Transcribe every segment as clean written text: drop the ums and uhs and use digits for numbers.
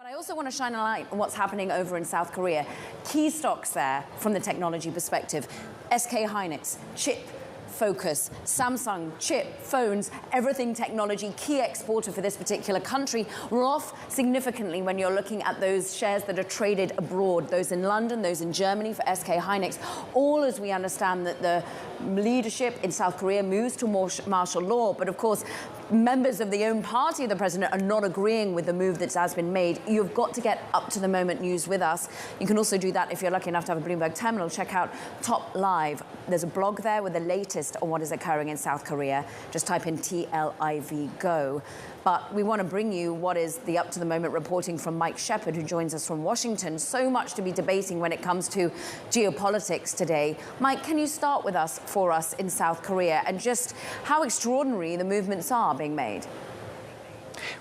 But I also want to shine a light on what's happening over in South Korea. Key stocks there from the technology perspective. SK Hynix, chip focus, Samsung, chip, phones, everything technology, key exporter for this particular country. We're off significantly when you're looking at those shares that are traded abroad, those in London, those in Germany for SK Hynix, all as we understand that the leadership in South Korea moves to martial law. But of course, members of the own party of the president are not agreeing with the move that has been made. You've got to get up-to-the-moment news with us. You can also do that if you're lucky enough to have a Bloomberg terminal. Check out Top Live. There's a blog there with the latest on what is occurring in South Korea. Just type in TLIV Go. But we want to bring you what is the up-to-the-moment reporting from Mike Shepard, who joins us from Washington. So much to be debating when it comes to geopolitics today. Mike, can you start with us, for us, in South Korea, and just how extraordinary the movements are being made?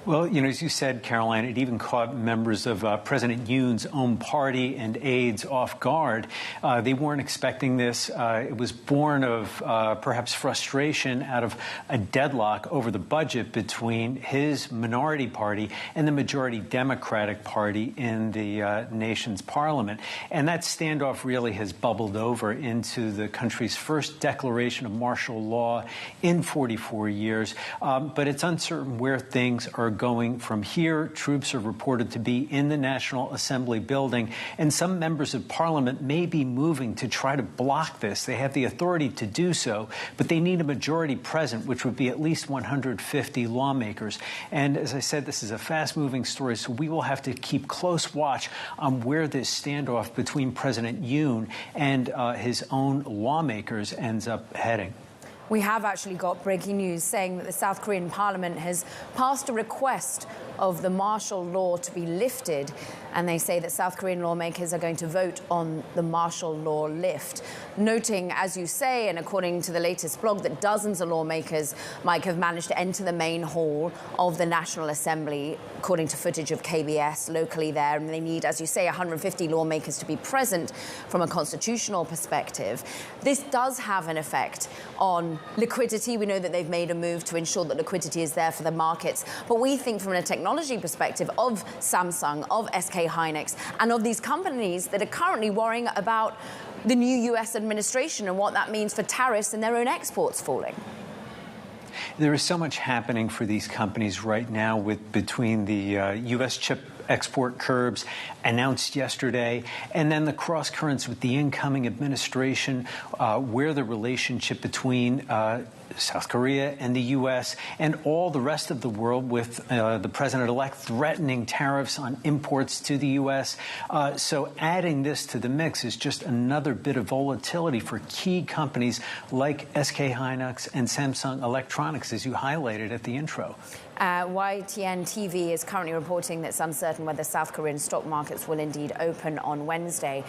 Well, you know, as you said, Caroline, it even caught members of President Yoon's own party and aides off guard. They weren't expecting this. It was born of perhaps frustration out of a deadlock over the budget between his minority party and the majority Democratic Party in the nation's parliament. And that standoff really has bubbled over into the country's first declaration of martial law in 44 years. But it's uncertain where things are going from here. Troops are reported to be in the National Assembly building, and some members of parliament may be moving to try to block this. They have the authority to do so, but they need a majority present, which would be at least 150 lawmakers. And as I said, this is a fast-moving story, so we will have to keep close watch on where this standoff between President Yoon and his own lawmakers ends up heading. We have actually got breaking news saying that the South Korean parliament has passed a request of the martial law to be lifted, and they say that South Korean lawmakers are going to vote on the martial law lift. Noting, as you say, and according to the latest blog, that dozens of lawmakers, Mike, have managed to enter the main hall of the National Assembly, according to footage of KBS locally there, and they need, as you say, 150 lawmakers to be present from a constitutional perspective. This does have an effect on liquidity. We know that they've made a move to ensure that liquidity is there for the markets, but we think from a technology perspective of Samsung, of SK Hynix, and of these companies that are currently worrying about the new US administration and what that means for tariffs and their own exports falling. There is so much happening for these companies right now between the U.S. chip export curbs announced yesterday, and then the cross currents with the incoming administration, where the relationship between South Korea and the U.S. and all the rest of the world, with the president-elect threatening tariffs on imports to the U.S. So adding this to the mix is just another bit of volatility for key companies like SK Hynix and Samsung Electronics, as you highlighted at the intro. YTN TV is currently reporting that it's uncertain whether South Korean stock markets will indeed open on Wednesday.